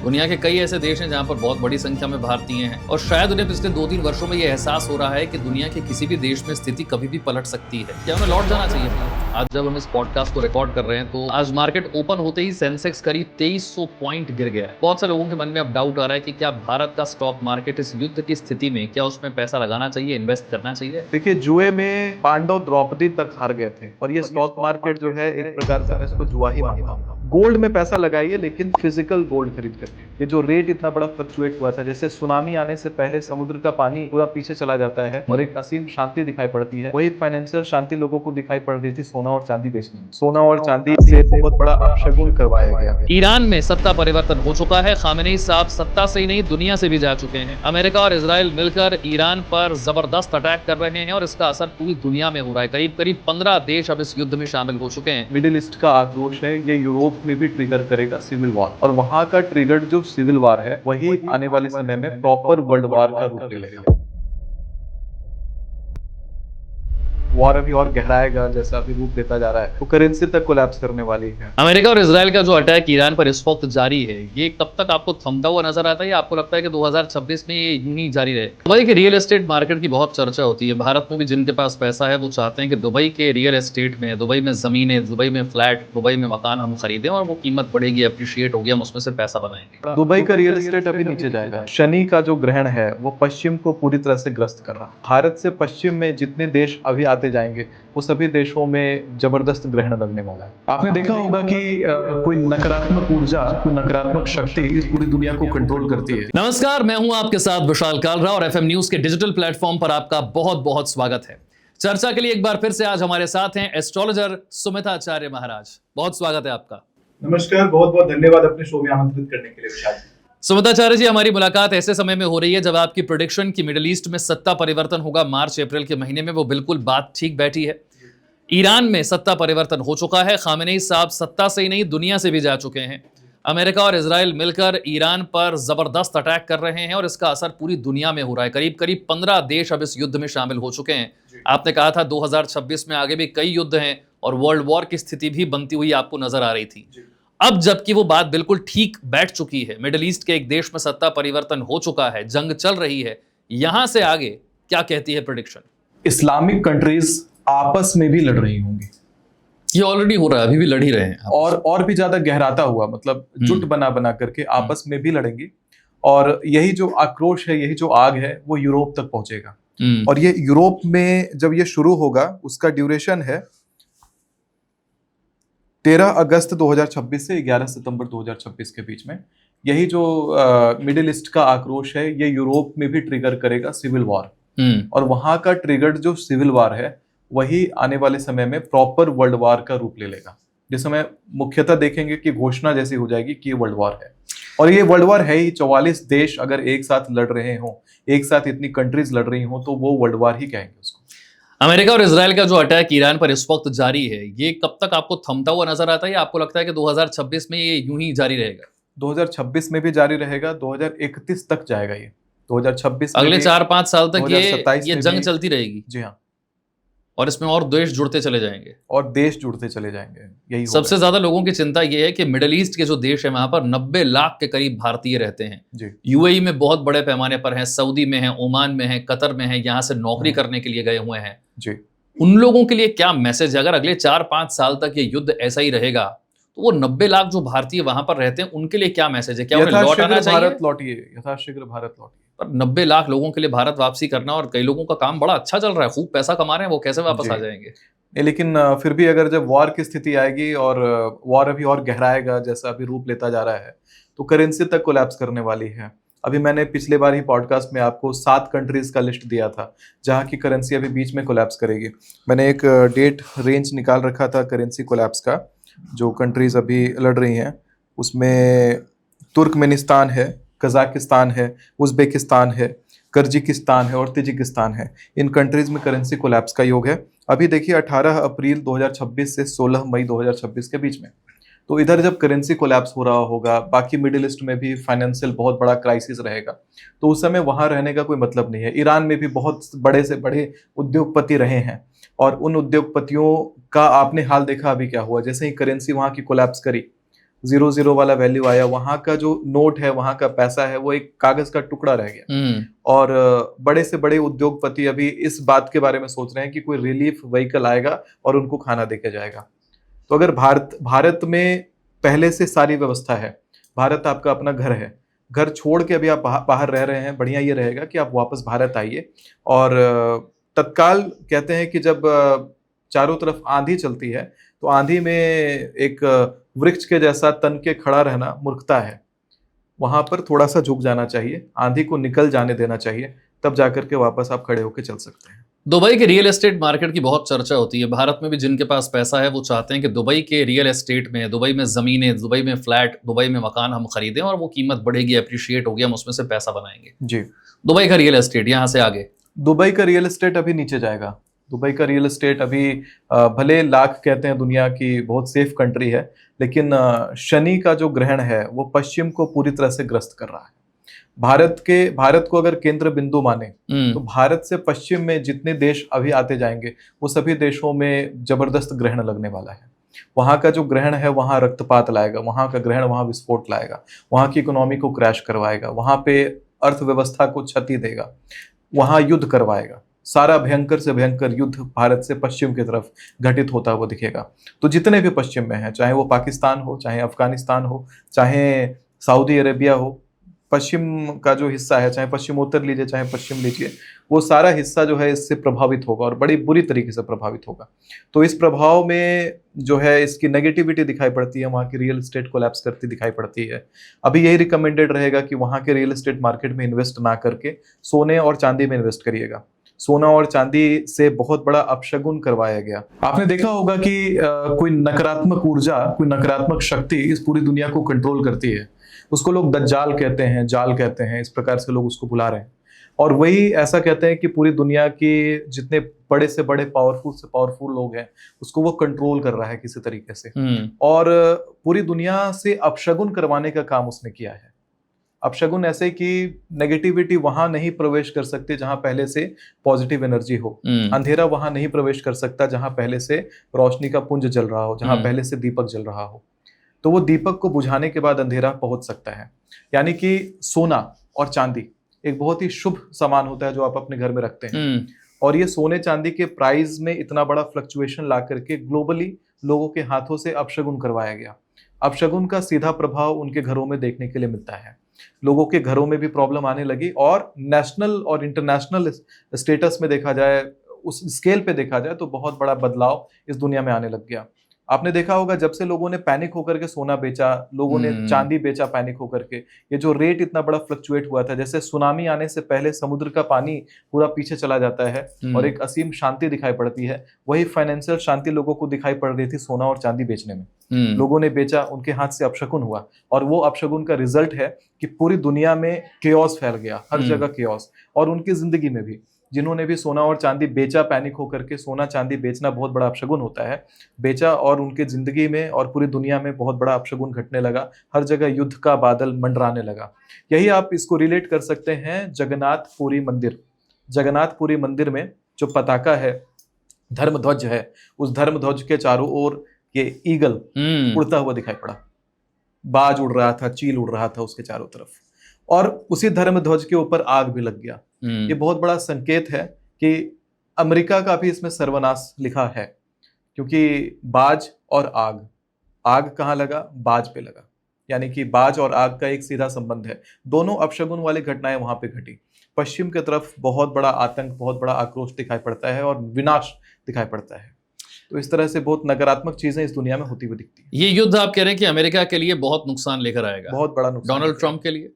दुनिया के कई ऐसे देश हैं जहां पर बहुत बड़ी संख्या में भारतीय हैं और शायद उन्हें पिछले 2-3 वर्षों में ये एहसास हो रहा है कि दुनिया के किसी भी देश में स्थिति कभी भी पलट सकती है। क्या उन्हें लौट जाना चाहिए? आज जब हम इस पॉडकास्ट को रिकॉर्ड कर रहे हैं तो आज मार्केट ओपन होते ही सेंसेक्स करीब 2300 पॉइंट गिर गया है। बहुत से लोगों के मन में अब डाउट आ रहा है कि क्या भारत का स्टॉक मार्केट इस युद्ध की स्थिति में क्या उसमें पैसा लगाना चाहिए, इन्वेस्ट करना चाहिए? देखिए, जुए में पांडव द्रौपदी तक हार गए थे और ये स्टॉक मार्केट जो है एक प्रकार से इसको जुआ ही मानता हूं। गोल्ड में पैसा लगाइए, लेकिन फिजिकल गोल्ड खरीद करके। ये जो रेट इतना बड़ा फ्लक्चुएट हुआ था, जैसे सुनामी आने से पहले समुद्र का पानी पूरा पीछे चला जाता है और एक असीम शांति दिखाई पड़ती है, वही फाइनेंशियल शांति लोगों को दिखाई पड़ रही थी सोना और चांदी बेचने में। सोना और चांदी से बहुत बड़ा अपशगुन करवाया गया। ईरान में सत्ता परिवर्तन हो चुका है। खामेनेई साहब सत्ता से ही नहीं दुनिया से भी जा चुके हैं। अमेरिका और इजराइल मिलकर ईरान पर जबरदस्त अटैक कर रहे हैं और इसका असर पूरी दुनिया में हो रहा है। करीब करीब 15 देश अब इस युद्ध में शामिल हो चुके हैं। मिडिल ईस्ट का आक्रोश है, ये यूरोप में भी ट्रिगर करेगा सिविल वॉर, और वहां का ट्रिगर जो सिविल वॉर है वही आने वाले समय में प्रॉपर वर्ल्ड वॉर का रूप ले लेगा। वॉर अभी और गहराएगा जैसा अभी रूप लेता जा रहा है, तो करेंसी तक कोलैप्स करने वाली है। अमेरिका और इजराइल का जो अटैक ईरान पर इस वक्त जारी है, ये कब तक आपको थमता हुआ नजर आता है या आपको लगता है कि 2026 में ये यूं ही जारी रहे? दुबई के रियल एस्टेट मार्केट की बहुत चर्चा होती है। भारत में भी जिनके पास पैसा है वो चाहते हैं कि दुबई के रियल एस्टेट में, दुबई में जमीनें, दुबई में फ्लैट, दुबई में मकान हम खरीदें और वो कीमत बढ़ेगी, अप्रिशिएट होगी, हम उसमें से पैसा बनाएंगे। दुबई का रियल एस्टेट अभी नीचे जाएगा। शनि का जो ग्रहण है वो पश्चिम को पूरी तरह से ग्रस्त कर रहा है। भारत से पश्चिम में जितने देश अभी आते जाएंगे वो सभी देशों में जबरदस्त ग्रहण लगने वाला है। आपने देखा होगा कि कोई नकारात्मक ऊर्जा, कोई नकारात्मक शक्ति इस पूरी दुनिया को कंट्रोल करती है। नमस्कार, मैं हूं आपके साथ विशाल कालरा और एफएम न्यूज के डिजिटल प्लेटफॉर्म पर आपका बहुत बहुत स्वागत है। चर्चा के लिए एक बार फिर से आज हमारे साथ हैं एस्ट्रोलॉजर सुमिता आचार्य महाराज। बहुत स्वागत है आपका। नमस्कार, बहुत बहुत धन्यवाद अपने शो में आमंत्रित करने के लिए विशाल जी। सुमिताचार्य जी, हमारी मुलाकात ऐसे समय में हो रही है जब आपकी प्रेडिक्शन की मिडिल ईस्ट में सत्ता परिवर्तन होगा मार्च अप्रैल के महीने में, वो बिल्कुल बात ठीक बैठी है। ईरान में सत्ता परिवर्तन हो चुका है। खामेनेई साहब सत्ता से ही नहीं दुनिया से भी जा चुके हैं। अमेरिका और इजराइल मिलकर ईरान पर जबरदस्त अटैक कर रहे हैं और इसका असर पूरी दुनिया में हो रहा है। करीब करीब 15 देश अब इस युद्ध में शामिल हो चुके हैं। आपने कहा था 2026 में आगे भी कई युद्ध हैं और वर्ल्ड वॉर की स्थिति भी बनती हुई आपको नजर आ रही थी। अब जबकि वो बात बिल्कुल ठीक बैठ चुकी है, मिडिल ईस्ट के एक देश में सत्ता परिवर्तन हो चुका है, जंग चल रही है, यहां से आगे क्या कहती है प्रेडिक्शन? इस्लामिक कंट्रीज आपस में भी लड़ रही होंगी। ये ऑलरेडी हो रहा है, अभी भी लड़ ही रहे हैं और भी ज्यादा गहराता हुआ, मतलब जुट बना बना करके आपस में भी लड़ेंगी। और यही जो आक्रोश है, यही जो आग है, वो यूरोप तक पहुंचेगा। और ये यूरोप में जब ये शुरू होगा, उसका ड्यूरेशन है 13 अगस्त 2026 से 11 सितंबर 2026 के बीच में। यही जो मिडिल ईस्ट का आक्रोश है, ये यूरोप में भी ट्रिगर करेगा सिविल वॉर। और वहां का ट्रिगर जो सिविल वॉर है वही आने वाले समय में प्रॉपर वर्ल्ड वॉर का रूप ले लेगा, जिस समय मुख्यतः देखेंगे कि घोषणा जैसी हो जाएगी कि ये वर्ल्ड वॉर है। और ये वर्ल्ड वॉर है ही। 44 देश अगर एक साथ लड़ रहे हों, एक साथ इतनी कंट्रीज लड़ रही हों, तो वो वर्ल्ड वॉर ही कहेंगे उसको। अमेरिका और इजराइल का जो अटैक ईरान पर इस वक्त जारी है, ये कब तक आपको थमता हुआ नजर आता है या आपको लगता है कि 2026 में ये यूं ही जारी रहेगा? 2026 में भी जारी रहेगा, 2031 तक जाएगा ये। 2026 अगले 4-5 साल तक ये जंग में चलती रहेगी। जी हाँ। और इसमें और देश जुड़ते चले जाएंगे। और देश जुड़ते चले जाएंगे, यही सबसे ज्यादा लोगों की चिंता ये है कि मिडिल ईस्ट के जो देश है वहां पर 90 लाख के करीब भारतीय रहते हैं जी। यूएई में बहुत बड़े पैमाने पर हैं, सऊदी में हैं, ओमान में हैं, कतर में हैं, यहाँ से नौकरी करने के लिए गए हुए हैं जी। उन लोगों के लिए क्या मैसेज है? अगर अगले 4-5 साल तक ये युद्ध ऐसा ही रहेगा तो वो 90 लाख जो भारतीय वहां पर रहते हैं उनके लिए क्या मैसेज है? क्या उन्हें लौट आना चाहिए? भारत लौटिए, यथाशीघ्र भारत लौटिए। पर 90 लाख लोगों के लिए भारत वापसी करना, और कई लोगों का काम बड़ा अच्छा चल रहा है, खूब पैसा कमा रहे हैं, वो कैसे वापस आ जाएंगे? लेकिन फिर भी अगर जब वॉर की स्थिति आएगी और वॉर अभी और गहराएगा जैसा अभी रूप लेता जा रहा है, तो करेंसी तक कोलैप्स करने वाली है। अभी मैंने पिछले बार ही पॉडकास्ट में आपको 7 कंट्रीज का लिस्ट दिया था जहां की करेंसी अभी बीच में कोलैप्स करेगी। मैंने एक डेट रेंज निकाल रखा था करेंसी कोलैप्स का, जो कंट्रीज अभी लड़ रही हैं उसमें तुर्कमेनिस्तान है, कजाकिस्तान है, उज़्बेकिस्तान है, कर्जिकिस्तान है और तिजिकिस्तान है। इन कंट्रीज में करेंसी कोलैप्स का योग है। अभी देखिए 18 अप्रैल 2026 से 16 मई 2026 के बीच में, तो इधर जब करेंसी कोलैप्स हो रहा होगा, बाकी मिडिल ईस्ट में भी फाइनेंशियल बहुत बड़ा क्राइसिस रहेगा, तो उस समय वहां रहने का कोई मतलब नहीं है। ईरान में भी बहुत बड़े से बड़े उद्योगपति रहे हैं और उन उद्योगपतियों का आपने हाल देखा अभी क्या हुआ। जैसे ही करेंसी वहां की कोलैप्स करी 0 वाला वैल्यू आया, वहां का जो नोट है, वहां का पैसा है, वो एक कागज का टुकड़ा रह गया। और बड़े से बड़े उद्योगपति अभी इस बात के बारे में सोच रहे हैं कि कोई रिलीफ व्हीकल आएगा और उनको खाना देके जाएगा। तो अगर भारत में पहले से सारी व्यवस्था है, भारत आपका अपना घर है, घर छोड़ के अभी आप बाहर रह रहे हैं, बढ़िया ये रहेगा कि आप वापस भारत आइए। और तत्काल कहते हैं कि जब चारों तरफ आंधी चलती है तो आंधी में एक वृक्ष के जैसा तन के खड़ा रहना मूर्खता है। वहां पर थोड़ा सा झुक जाना चाहिए, आंधी को निकल जाने देना चाहिए, तब जाकर के वापस आप खड़े होकर चल सकते हैं। दुबई के रियल एस्टेट मार्केट की बहुत चर्चा होती है। भारत में भी जिनके पास पैसा है वो चाहते हैं कि दुबई के रियल एस्टेट में, दुबई में ज़मीनें, दुबई में फ्लैट, दुबई में मकान हम खरीदें और वो कीमत बढ़ेगी, अप्रिशिएट होगी, हम उसमें से पैसा बनाएंगे। जी, दुबई का रियल एस्टेट यहाँ से आगे, दुबई का रियल एस्टेट अभी नीचे जाएगा। दुबई का रियल एस्टेट अभी भले लाख कहते हैं दुनिया की बहुत सेफ कंट्री है, लेकिन शनि का जो ग्रहण है वो पश्चिम को पूरी तरह से ग्रस्त कर रहा है। भारत को अगर केंद्र बिंदु माने तो भारत से पश्चिम में जितने देश अभी आते जाएंगे वो सभी देशों में जबरदस्त ग्रहण लगने वाला है। वहां का जो ग्रहण है वहां रक्तपात लाएगा, वहां का ग्रहण वहां विस्फोट लाएगा, वहां की इकोनॉमी को क्रैश करवाएगा, वहां पे अर्थव्यवस्था को क्षति देगा, वहां युद्ध करवाएगा। सारा भयंकर से भयंकर युद्ध भारत से पश्चिम की तरफ घटित होता हुआ दिखेगा। तो जितने भी पश्चिम में हैं, चाहे वो पाकिस्तान हो, चाहे अफगानिस्तान हो, चाहे सऊदी अरेबिया हो, पश्चिम का जो हिस्सा है, चाहे पश्चिमोत्तर लीजिए चाहे पश्चिम लीजिए, वो सारा हिस्सा जो है इससे प्रभावित होगा और बड़ी बुरी तरीके से प्रभावित होगा। तो इस प्रभाव में जो है इसकी नेगेटिविटी दिखाई पड़ती है, वहाँ की रियल एस्टेट कोलैप्स करती दिखाई पड़ती है। अभी यही रिकमेंडेड रहेगा कि वहाँ के रियल एस्टेट मार्केट में इन्वेस्ट ना करके सोने और चांदी में इन्वेस्ट करिएगा। सोना और चांदी से बहुत बड़ा अपशगुन करवाया गया। आपने देखा होगा कि कोई नकारात्मक ऊर्जा, कोई नकारात्मक शक्ति इस पूरी दुनिया को कंट्रोल करती है। उसको लोग दज्जाल कहते हैं, जाल कहते हैं, इस प्रकार से लोग उसको बुला रहे हैं। और वही ऐसा कहते हैं कि पूरी दुनिया के जितने बड़े से बड़े पावरफुल लोग हैं उसको वो कंट्रोल कर रहा है किसी तरीके से। और पूरी दुनिया से अपशगुन करवाने का काम उसने किया है। अपशगुन ऐसे कि नेगेटिविटी वहां नहीं प्रवेश कर सकती जहां पहले से पॉजिटिव एनर्जी हो, अंधेरा वहां नहीं प्रवेश कर सकता जहां पहले से रोशनी का पुंज जल रहा हो, जहां पहले से दीपक जल रहा हो। तो वो दीपक को बुझाने के बाद अंधेरा पहुंच सकता है। यानी कि सोना और चांदी एक बहुत ही शुभ सामान होता है जो आप अपने घर में रखते हैं। और ये सोने चांदी के प्राइस में इतना बड़ा फ्लक्चुएशन ला करके ग्लोबली लोगों के हाथों से अपशगुन करवाया गया। अपशगुन का सीधा प्रभाव उनके घरों में देखने के लिए मिलता है। लोगों के घरों में भी प्रॉब्लम आने लगी और नेशनल और इंटरनेशनल स्टेटस में देखा जाए, उस स्केल पे देखा जाए तो बहुत बड़ा बदलाव इस दुनिया में आने लग गया। आपने देखा होगा जब से लोगों ने पैनिक होकर के सोना बेचा, लोगों ने चांदी बेचा पैनिक होकर के, ये जो रेट इतना बड़ा फ्लक्चुएट हुआ था, जैसे सुनामी आने से पहले समुद्र का पानी पूरा पीछे चला जाता है और एक असीम शांति दिखाई पड़ती है, वही फाइनेंशियल शांति लोगों को दिखाई पड़ रही थी सोना और चांदी बेचने में। लोगों ने बेचा, उनके हाथ से अपशगुन हुआ और वो अपशगुन का रिजल्ट है कि पूरी दुनिया में केओस फैल गया, हर जगह केओस। और उनकी जिंदगी में भी जिन्होंने भी सोना और चांदी बेचा पैनिक होकर के, सोना चांदी बेचना बहुत बड़ा अपशगुन होता है, बेचा और उनके जिंदगी में और पूरी दुनिया में बहुत बड़ा अपशगुन घटने लगा, हर जगह युद्ध का बादल मंडराने लगा। यही आप इसको रिलेट कर सकते हैं जगन्नाथपुरी मंदिर। जगन्नाथपुरी मंदिर में जो पताका है, धर्मध्वज है, उस धर्मध्वज के चारों ओर ये ईगल उड़ता हुआ दिखाई पड़ा, बाज उड़ रहा था, चील उड़ रहा था उसके चारों तरफ, और उसी धर्मध्वज के ऊपर आग भी लग गया। ये बहुत बड़ा संकेत है कि अमेरिका का भी इसमें सर्वनाश लिखा है, क्योंकि बाज और आग कहाँ लगा? बाज पे लगा। यानी कि बाज और आग का एक सीधा संबंध है। दोनों अपशगुन वाली घटनाएं वहां पे घटी। पश्चिम की तरफ बहुत बड़ा आतंक, बहुत बड़ा आक्रोश दिखाई पड़ता है और विनाश दिखाई पड़ता है। तो इस तरह से बहुत नकारात्मक चीजें इस दुनिया में होती हुई दिखती है। ये युद्ध आप कह रहे हैं कि अमेरिका के लिए बहुत नुकसान लेकर आएगा, बहुत बड़ा नुकसान। डोनाल्ड ट्रंप के लिए?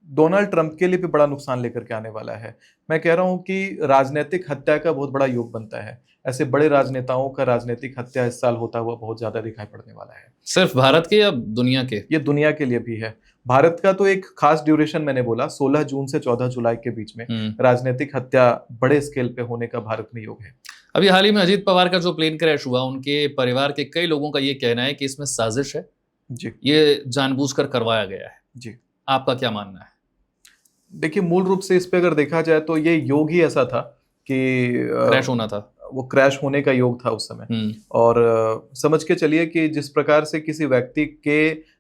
डोनाल्ड ट्रंप के लिए भी बड़ा नुकसान लेकर के आने वाला है। मैं कह रहा हूं कि राजनीतिक हत्या का बहुत बड़ा योग बनता है। ऐसे बड़े राजनेताओं का राजनीतिक हत्या इस साल होता हुआ बहुत ज्यादा दिखाई पड़ने वाला है। सिर्फ भारत के या दुनिया के? ये दुनिया के लिए भी है। भारत का तो एक खास ड्यूरेशन मैंने बोला 16 जून से 14 जुलाई के बीच में राजनीतिक हत्या बड़े स्केल पे होने का भारत में योग है। अभी हाल ही में अजीत पवार का जो प्लेन क्रैश हुआ, उनके परिवार के कई लोगों का ये कहना है कि इसमें साजिश है जी, ये जानबूझकर करवाया गया है जी। आपका क्या मानना है? देखिए, मूल रूप से इस पे अगर देखा जाए तो ये योग ही ऐसा था कि क्रैश होना था। वो क्रैश होने का योग था उस समय। और समझ के चलिए कि जिस प्रकार से किसी व्यक्ति के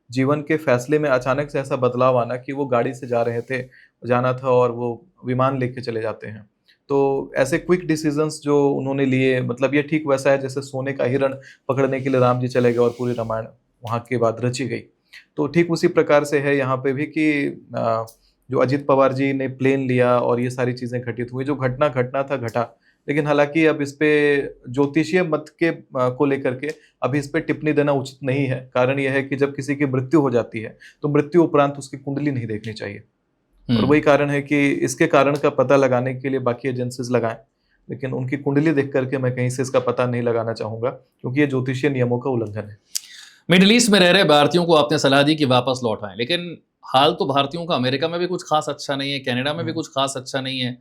जीवन के फैसले में अचानक से ऐसा बदलाव आना कि वो गाड़ी से जा रहे थे, जाना था और वो विमान लेके चले जाते हैं, तो ऐसे क्विक डिसीजंस जो उन्होंने लिए, मतलब ये ठीक वैसा है जैसे सोने का हिरण पकड़ने के लिए राम जी चले गए और पूरी रामायण वहाँ के बाद रची गई। तो ठीक उसी प्रकार से है यहाँ पे भी कि जो अजित पवार जी ने प्लेन लिया और ये सारी चीज़ें घटित हुई, जो घटना था घटा। लेकिन हालांकि अब इस पे ज्योतिषीय मत के को लेकर के अभी इस पे टिप्पणी देना उचित नहीं है। कारण यह है कि जब किसी की मृत्यु हो जाती है तो मृत्यु उपरांत उसकी कुंडली नहीं देखनी चाहिए, और वही कारण है कि इसके कारण का पता लगाने के लिए बाकी एजेंसीज लगाएं, लेकिन उनकी कुंडली देख करके मैं कहीं से इसका पता नहीं लगाना चाहूंगा, क्योंकि ये ज्योतिषीय नियमों का उल्लंघन है। मिडिल ईस्ट में रह रहे भारतीयों को आपने सलाह दी कि वापस लौट आएं, लेकिन हाल तो भारतीयों का अमेरिका में भी कुछ खास अच्छा नहीं है, कनाडा में भी कुछ खास अच्छा नहीं है।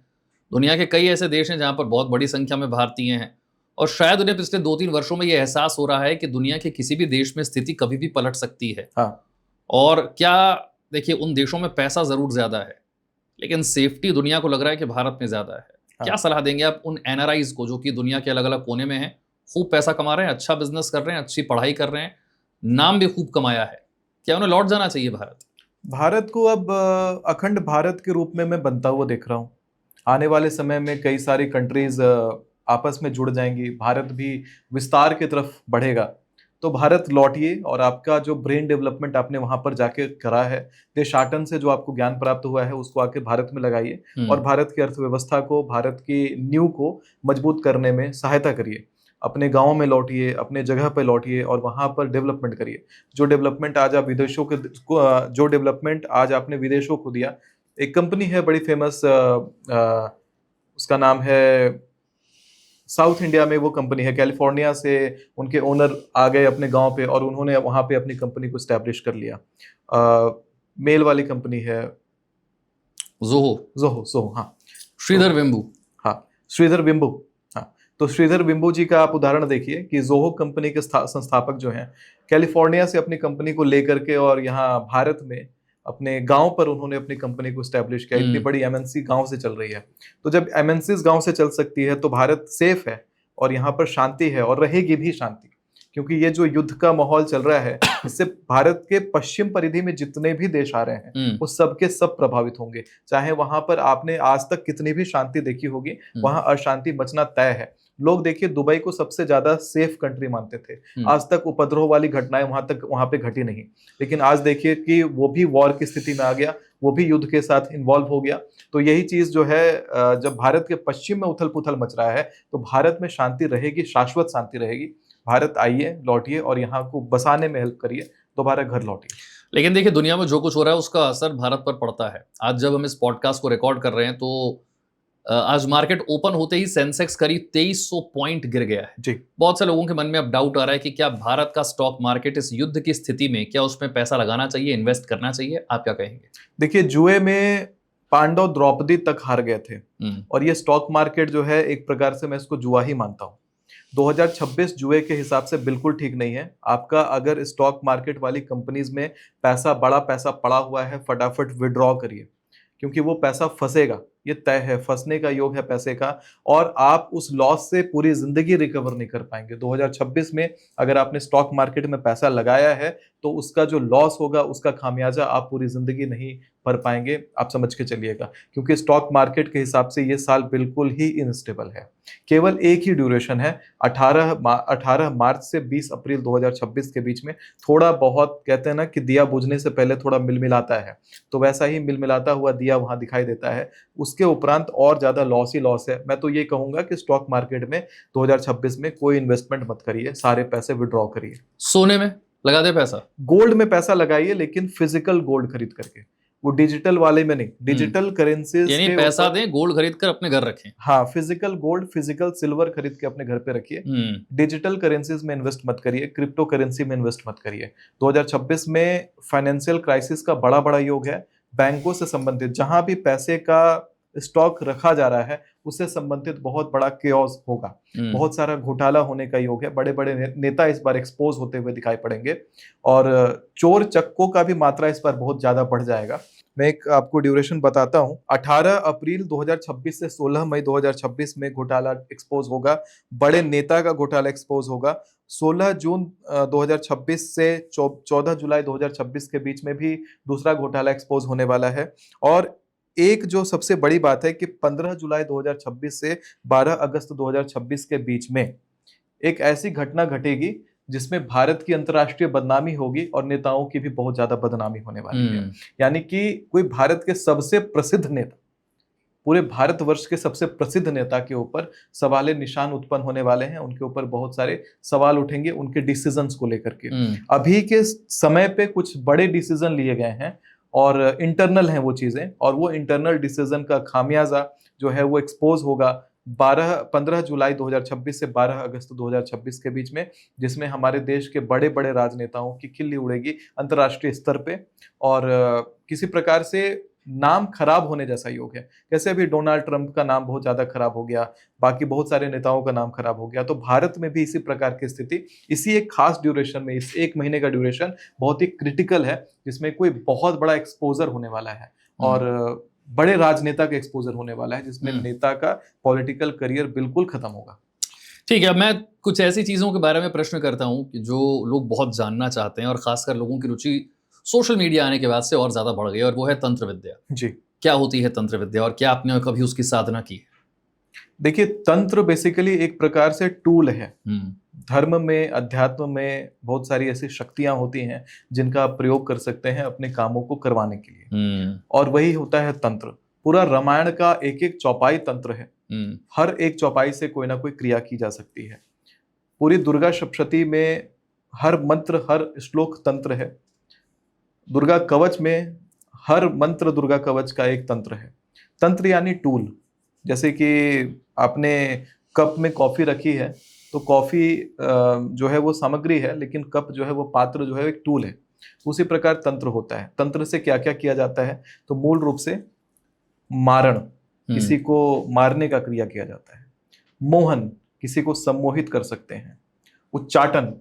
दुनिया के कई ऐसे देश हैं जहां पर बहुत बड़ी संख्या में भारतीय हैं, और शायद उन्हें पिछले 2-3 वर्षों में यह एहसास हो रहा है कि दुनिया के किसी भी देश में स्थिति कभी भी पलट सकती है। हाँ। और क्या, देखिए, उन देशों में पैसा जरूर ज्यादा है, लेकिन सेफ्टी दुनिया को लग रहा है कि भारत में ज्यादा है। हाँ। क्या सलाह देंगे आप उन एनआरआईज को जो कि दुनिया के अलग अलग कोने में हैं, खूब पैसा कमा रहे हैं, अच्छा बिजनेस कर रहे हैं, अच्छी पढ़ाई कर रहे हैं, नाम भी खूब कमाया है, क्या उन्हें लौट जाना चाहिए भारत? भारत को अब अखंड भारत के रूप में मैं बनता हुआ देख रहा हूँ। आने वाले समय में कई सारी कंट्रीज आपस में जुड़ जाएंगी, भारत भी विस्तार की तरफ बढ़ेगा। तो भारत लौटिए और आपका जो ब्रेन डेवलपमेंट आपने वहां पर जाके करा है, देशाटन से जो आपको ज्ञान प्राप्त हुआ है, उसको आके भारत में लगाइए और भारत की अर्थव्यवस्था को, भारत की नींव को मजबूत करने में सहायता करिए। अपने गाँव में लौटिए, अपने जगह पर लौटिए और वहाँ पर डेवलपमेंट करिए। जो डेवलपमेंट आज आप विदेशों के जो डेवलपमेंट आज आपने विदेशों को दिया, एक कंपनी है बड़ी फेमस, उसका नाम है, साउथ इंडिया में वो कंपनी है, कैलिफोर्निया से उनके ओनर आ गए अपने गांव पे और उन्होंने वहाँ पे अपनी कंपनी को स्टैब्लिश कर लिया। मेल वाली कंपनी है, जोहो, हाँ, श्रीधर वेम्बू। हाँ, श्रीधर वेम्बू। हाँ, तो श्रीधर वेम्बू जी का आप उदाहरण देखिए कि जोहो कंपनी के संस्थापक जो हैं, कैलिफोर्निया से अपनी कंपनी को लेकर के और यहाँ भारत में अपने गांव पर उन्होंने अपनी कंपनी को स्टैब्लिश किया। इतनी बड़ी एमएनसी गांव से चल रही है। तो जब एमएनसीज गांव से चल सकती है तो भारत सेफ है और यहाँ पर शांति है और रहेगी भी शांति, क्योंकि ये जो युद्ध का माहौल चल रहा है, इससे भारत के पश्चिम परिधि में जितने भी देश आ रहे हैं वो सबके सब प्रभावित होंगे। चाहे वहां पर आपने आज तक कितनी भी शांति देखी होगी, वहां अशांति मचना तय है। लोग देखिए दुबई को सबसे ज्यादा सेफ कंट्री मानते थे, आज तक उपद्रव वाली घटनाएं वहां पे घटी नहीं, लेकिन आज देखिए कि वो भी वॉर की स्थिति में आ गया, वो भी युद्ध के साथ इन्वॉल्व हो गया। तो यही चीज जो है, जब भारत के पश्चिम में उथल पुथल मच रहा है तो भारत में शांति रहेगी, शाश्वत शांति रहेगी। भारत आइए, लौटिए और यहाँ को बसाने में हेल्प करिए, दोबारा घर लौटिए। लेकिन देखिए, दुनिया में जो कुछ हो रहा है उसका असर भारत पर पड़ता है। आज जब हम इस पॉडकास्ट को रिकॉर्ड कर रहे हैं तो आज मार्केट ओपन होते ही सेंसेक्स करीब 2300 पॉइंट गिर गया है जी। बहुत से लोगों के मन में अब डाउट आ रहा है कि क्या भारत का स्टॉक मार्केट इस युद्ध की स्थिति में, क्या उसमें पैसा लगाना चाहिए, इन्वेस्ट करना चाहिए? आप क्या कहेंगे? देखिए, जुए में पांडव द्रौपदी तक हार गए थे और ये स्टॉक मार्केट जो है एक प्रकार से मैं इसको जुआ ही मानता हूँ। 2026 जुए के हिसाब से बिल्कुल ठीक नहीं है। आपका अगर स्टॉक मार्केट वाली कंपनीज में बड़ा पैसा पड़ा हुआ है, फटाफट विड्रॉ करिए, क्योंकि वो पैसा फंसेगा, ये तय है, फंसने का योग है पैसे का, और आप उस लॉस से पूरी जिंदगी रिकवर नहीं कर पाएंगे। 2026 में अगर आपने स्टॉक मार्केट में पैसा लगाया है तो उसका जो लॉस होगा, उसका खामियाजा आप पूरी जिंदगी नहीं भर पाएंगे, आप समझ के चलिएगा, क्योंकि स्टॉक मार्केट के हिसाब से ये साल बिल्कुल ही इनस्टेबल है। केवल एक ही ड्यूरेशन है, 18 मार्च से 20 अप्रैल 2026 के बीच में थोड़ा बहुत, कहते हैं ना कि दिया बुझने से पहले थोड़ा मिलमिलाता है, तो वैसा ही मिलमिलाता हुआ दिया वहां दिखाई देता है। उसके उपरांत और ज्यादा लॉस ही लॉस है। मैं तो ये कहूंगा कि स्टॉक मार्केट में 2026 में कोई इन्वेस्टमेंट मत करिए, सारे पैसे विड्रॉ करिए। सोने में लगा दे पैसा, गोल्ड में पैसा लगाइए, लेकिन फिजिकल गोल्ड खरीद करके, वो डिजिटल वाले में नहीं। डिजिटल करेंसीज यानी पैसा दें, गोल्ड खरीद कर अपने घर रखें। हाँ, फिजिकल गोल्ड, फिजिकल सिल्वर खरीद के अपने घर पे रखिए। डिजिटल करेंसीज में इन्वेस्ट मत करिए, क्रिप्टो करेंसी में इन्वेस्ट मत करिए। 2026 में फाइनेंशियल क्राइसिस का बड़ा योग है। बैंकों से संबंधित जहां भी पैसे का स्टॉक रखा जा रहा है उससे संबंधित बहुत बड़ा केओस होगा। बहुत सारा घोटाला होने का योग है। बड़े बड़े नेता इस बार एक्सपोज होते हुए दिखाई पड़ेंगे और चोर चक्कों का भी मात्रा इस बार बहुत ज्यादा बढ़ जाएगा। मैं एक आपको ड्यूरेशन बताता हूं। 18 अप्रैल 2026 से 16 मई 2026 में घोटाला एक्सपोज होगा, बड़े नेता का घोटाला एक्सपोज होगा। 16 जून 2026 से 14 जुलाई 2026 के बीच में भी दूसरा घोटाला एक्सपोज होने वाला है। और एक जो सबसे बड़ी बात है कि 15 जुलाई 2026 से 12 अगस्त 2026 के बीच में एक ऐसी घटना घटेगी जिसमें भारत की अंतर्राष्ट्रीय बदनामी होगी और नेताओं की भी बहुत ज्यादा बदनामी होने वाली है। यानी कि कोई भारत के सबसे प्रसिद्ध नेता, पूरे भारतवर्ष के सबसे प्रसिद्ध नेता के ऊपर सवाल निशान उत्पन्न होने वाले हैं। उनके ऊपर बहुत सारे सवाल उठेंगे उनके डिसीजंस को लेकर के। अभी के समय पे कुछ बड़े डिसीजन लिए गए हैं और इंटरनल हैं वो चीजें, और वो इंटरनल डिसीजन का खामियाजा जो है वो एक्सपोज होगा 15 जुलाई 2026 से 12 अगस्त 2026 के बीच में, जिसमें हमारे देश के बड़े बड़े राजनेताओं की खिल्ली उड़ेगी अंतर्राष्ट्रीय स्तर पे और किसी प्रकार से नाम खराब होने जैसा योग है। कैसे अभी डोनाल्ड ट्रंप का नाम बहुत ज्यादा खराब हो गया, बाकी बहुत सारे नेताओं का नाम खराब हो गया, तो भारत में भी इसी प्रकार की स्थिति इसी एक खास ड्यूरेशन में, इस एक महीने का ड्यूरेशन बहुत ही क्रिटिकल है, जिसमें कोई बहुत बड़ा एक्सपोजर होने वाला है और बड़े राजनेता का एक्सपोजर होने वाला है, जिसमें नेता का पॉलिटिकल करियर बिल्कुल खत्म होगा। ठीक है, मैं कुछ ऐसी चीजों के बारे में प्रश्न करता हूं कि जो लोग बहुत जानना चाहते हैं और खासकर लोगों की रुचि सोशल मीडिया आने के बाद से और ज्यादा बढ़ गई, और वो है तंत्र विद्या। जी, क्या होती है तंत्र विद्या और क्या आपने कभी उसकी साधना की? देखिए, तंत्र बेसिकली एक प्रकार से टूल है। धर्म में, अध्यात्म में बहुत सारी ऐसी शक्तियां होती हैं जिनका आप प्रयोग कर सकते हैं अपने कामों को करवाने के लिए, और वही होता है तंत्र। पूरा रामायण का एक एक चौपाई तंत्र है। हर एक चौपाई से कोई ना कोई क्रिया की जा सकती है। पूरी दुर्गा सप्तशती में हर मंत्र, हर श्लोक तंत्र है। दुर्गा कवच में हर मंत्र दुर्गा कवच का एक तंत्र है। तंत्र यानी टूल। जैसे कि आपने कप में कॉफी रखी है तो कॉफी जो है वो सामग्री है, लेकिन कप जो है वो पात्र जो है एक टूल है। उसी प्रकार तंत्र होता है। तंत्र से क्या क्या किया जाता है, तो मूल रूप से मारण, किसी को मारने का क्रिया किया जाता है। मोहन, किसी को सम्मोहित कर सकते हैं। उच्चाटन,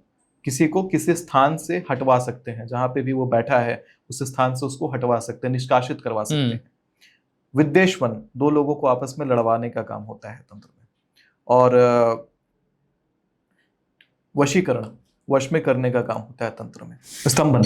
किसी को किसी स्थान से हटवा सकते हैं, जहां पे भी वो बैठा है उस स्थान से उसको हटवा सकते हैं, निष्कासित करवा सकते हैं। विद्वेषवन, दो लोगों को आपस में लड़वाने का काम होता है तंत्र में। और वशीकरण, वश में करने का काम होता है तंत्र में। स्तंभन,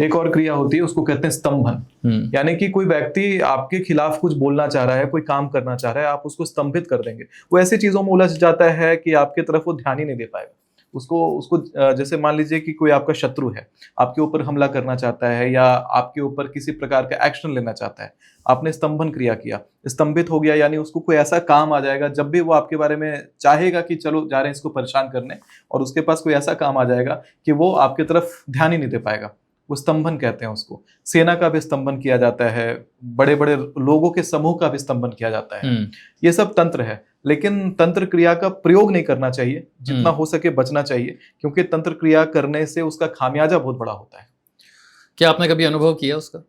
एक और क्रिया होती है, उसको कहते हैं स्तंभन। यानी कि कोई व्यक्ति आपके खिलाफ कुछ बोलना चाह रहा है, कोई काम करना चाह रहा है, आप उसको स्तंभित कर देंगे। वो ऐसी चीजों में उलझ जाता है कि आपके तरफ वो ध्यान ही नहीं दे पाएगा। उसको जैसे मान लीजिए कि कोई आपका शत्रु है, आपके ऊपर हमला करना चाहता है या आपके ऊपर किसी प्रकार का एक्शन लेना चाहता है, आपने स्तंभन क्रिया किया, स्तंभित हो गया, यानी उसको कोई ऐसा काम आ जाएगा, जब भी वो आपके बारे में चाहेगा कि चलो जा रहे हैं इसको परेशान करने, और उसके पास कोई ऐसा काम आ जाएगा कि वो आपके तरफ ध्यान ही नहीं दे पाएगा। वो स्तंभन कहते हैं उसको। सेना का भी स्तंभन किया जाता है, बड़े बड़े लोगों के समूह का भी स्तंभन किया जाता है। ये सब तंत्र है, लेकिन तंत्र क्रिया का प्रयोग नहीं करना चाहिए, जितना हो सके बचना चाहिए, क्योंकि तंत्र क्रिया करने से उसका खामियाजा बहुत बड़ा होता है। क्या आपने कभी अनुभव किया उसका?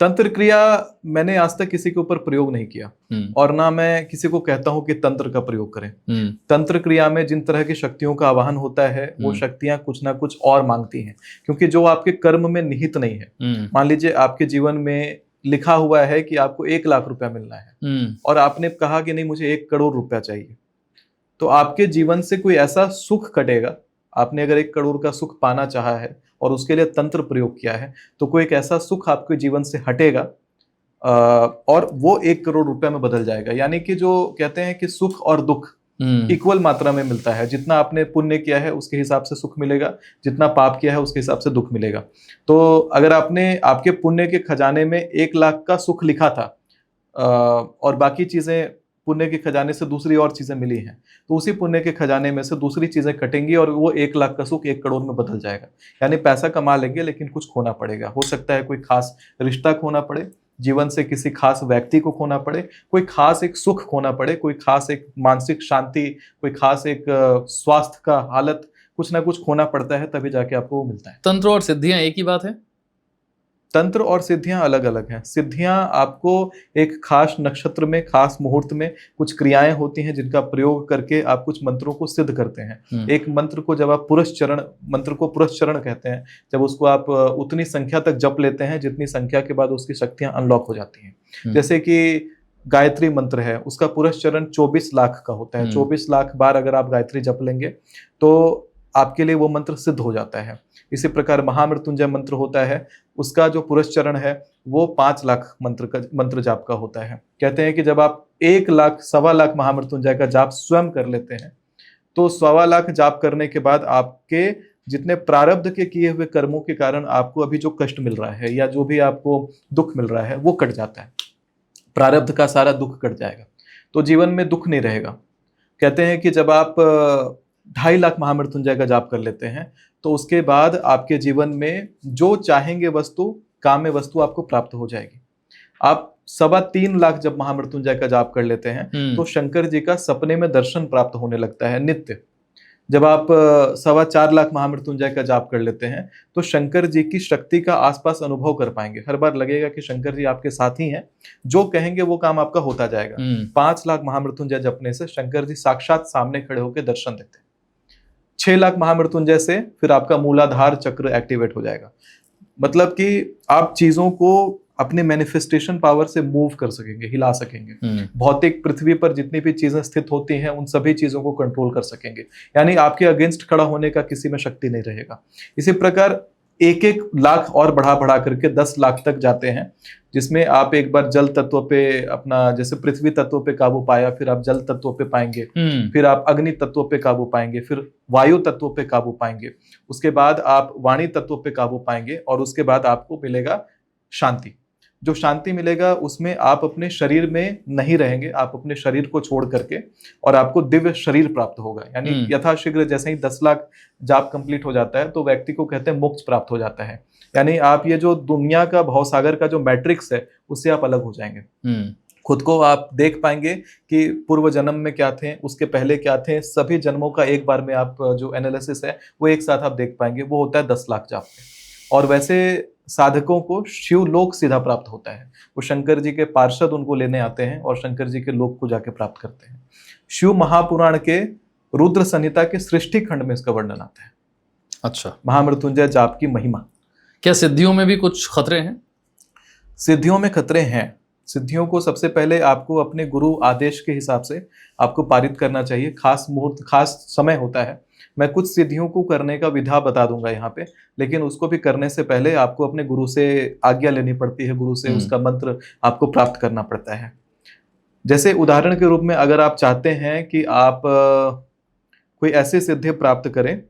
तंत्र क्रिया मैंने आज तक किसी के ऊपर प्रयोग नहीं किया, और ना मैं किसी को कहता हूं कि तंत्र का प्रयोग करें। तंत्र क्रिया में जिन तरह की शक्तियों का आवाहन होता है, वो शक्तियां कुछ ना कुछ और मांगती हैं, क्योंकि जो आपके कर्म में निहित नहीं है। मान लीजिए आपके जीवन में लिखा हुआ है कि आपको 1 लाख रुपया मिलना है, और आपने कहा कि नहीं मुझे 1 करोड़ रुपया चाहिए, तो आपके जीवन से कोई ऐसा सुख कटेगा। आपने अगर 1 करोड़ का सुख पाना चाहा है और उसके लिए तंत्र प्रयोग किया है, तो कोई एक ऐसा सुख आपके जीवन से हटेगा और वो 1 करोड़ रुपया में बदल जाएगा। यानी कि जो कहते हैं कि सुख और दुख इक्वल मात्रा में मिलता है। जितना आपने पुण्य किया है उसके हिसाब से सुख मिलेगा, जितना पाप किया है उसके हिसाब से दुख मिलेगा। तो अगर आपने आपके पुण्य के खजाने में 1 लाख का सुख लिखा था और बाकी चीजें पुण्य के खजाने से दूसरी और चीजें मिली हैं, तो उसी पुण्य के खजाने में से दूसरी चीजें कटेंगी और वो 1 लाख का सुख 1 करोड़ में बदल जाएगा। यानी पैसा कमा लेंगे लेकिन कुछ खोना पड़ेगा। हो सकता है कोई खास रिश्ता खोना पड़े, जीवन से किसी खास व्यक्ति को खोना पड़े, कोई खास एक सुख खोना पड़े, कोई खास एक मानसिक शांति, कोई खास एक स्वास्थ्य का हालत, कुछ ना कुछ खोना पड़ता है, तभी जाके आपको वो मिलता है। तंत्र और सिद्धियां एक ही बात है? तंत्र और सिद्धियां अलग अलग हैं। सिद्धियां आपको एक खास नक्षत्र में, खास मुहूर्त में कुछ क्रियाएं होती हैं जिनका प्रयोग करके आप कुछ मंत्रों को सिद्ध करते हैं। एक मंत्र को जब आप पुरस्चरण, मंत्र को पुरस्चरण कहते हैं, जब उसको आप उतनी संख्या तक जप लेते हैं जितनी संख्या के बाद उसकी शक्तियां अनलॉक हो जाती हैं। जैसे कि गायत्री मंत्र है, उसका पुरस्चरण 24 लाख का होता है। 24 लाख बार अगर आप गायत्री जप लेंगे तो आपके लिए वो मंत्र सिद्ध हो जाता है। इसी प्रकार महामृत्युंजय मंत्र होता है, उसका जो पुरस्चरण है वो 5 लाख मंत्र जाप का होता है। कहते हैं कि जब आप 1 लाख, 1.25 लाख महामृत्युंजय का जाप स्वयं कर लेते हैं तो 1.25 लाख जाप करने के बाद आपके जितने प्रारब्ध के किए हुए कर्मों के कारण आपको अभी जो कष्ट मिल रहा है या जो भी आपको दुख मिल रहा है वो कट जाता है। प्रारब्ध का सारा दुख कट जाएगा, तो जीवन में दुख नहीं रहेगा। कहते हैं कि जब आप 2.5 लाख महामृत्युंजय का जाप कर लेते हैं तो उसके बाद आपके जीवन में जो चाहेंगे वस्तु, काम्य वस्तु आपको प्राप्त हो जाएगी। आप 3.25 लाख जब महामृत्युंजय का जाप कर लेते हैं तो शंकर जी का सपने में दर्शन प्राप्त होने लगता है नित्य। जब आप 4.25 लाख महामृत्युंजय का जाप कर लेते हैं तो शंकर जी की शक्ति का आसपास अनुभव कर पाएंगे। हर बार लगेगा कि शंकर जी आपके साथ ही हैं, जो कहेंगे वो काम आपका होता जाएगा। 5 लाख महामृत्युंजय जपने से शंकर जी साक्षात सामने खड़े होकर दर्शन देते हैं। 6 लाख महामृत्युंजय से फिर आपका मूलाधार चक्र एक्टिवेट हो जाएगा। मतलब कि आप चीजों को अपने मैनिफेस्टेशन पावर से मूव कर सकेंगे, हिला सकेंगे। भौतिक पृथ्वी पर जितनी भी चीजें स्थित होती हैं उन सभी चीजों को कंट्रोल कर सकेंगे, यानी आपके अगेंस्ट खड़ा होने का किसी में शक्ति नहीं रहेगा। इसी प्रकार 1-1 लाख और बढ़ा करके 10 लाख तक जाते हैं, जिसमें आप एक बार जल तत्व पे अपना, जैसे पृथ्वी तत्व पे काबू पाया, फिर आप जल तत्व पे पाएंगे, फिर आप अग्नि तत्व पे काबू पाएंगे, फिर वायु तत्व पे काबू पाएंगे, उसके बाद आप वाणी तत्व पे काबू पाएंगे और उसके बाद आपको मिलेगा शांति। जो शांति मिलेगा उसमें आप अपने शरीर में नहीं रहेंगे, आप अपने शरीर को छोड़ करके, और आपको दिव्य शरीर प्राप्त होगा। यानी यथाशीघ्र जैसे ही 10 लाख जाप कंप्लीट हो जाता है तो व्यक्ति को कहते हैं मोक्ष प्राप्त हो जाता है। यानी आप ये जो दुनिया का भवसागर का जो मैट्रिक्स है उससे आप अलग हो जाएंगे। खुद को आप देख पाएंगे कि पूर्व जन्म में क्या थे, उसके पहले क्या थे, सभी जन्मों का एक बार में आप जो एनालिसिस है वो एक साथ आप देख पाएंगे। वो होता है 10 लाख जाप में। और वैसे साधकों को शिवलोक सीधा प्राप्त होता है। वो शंकर जी के पार्षद उनको लेने आते हैं और शंकर जी के लोक को जाके प्राप्त करते हैं। शिव महापुराण के रुद्र संहिता के सृष्टि खंड में इसका वर्णन आता है। अच्छा, महामृत्युंजय जाप की महिमा। क्या सिद्धियों में भी कुछ खतरे हैं? सिद्धियों में खतरे हैं। सिद्धियों को सबसे पहले आपको अपने गुरु आदेश के हिसाब से आपको पारित करना चाहिए। खास मुहूर्त, खास समय होता है। मैं कुछ सिद्धियों को करने का विधा बता दूंगा यहाँ पे, लेकिन उसको भी करने से पहले आपको अपने गुरु से आज्ञा लेनी पड़ती है, गुरु से उसका मंत्र आपको प्राप्त करना पड़ता है। जैसे उदाहरण के रूप में अगर आप चाहते हैं कि आप कोई ऐसी सिद्धि प्राप्त करें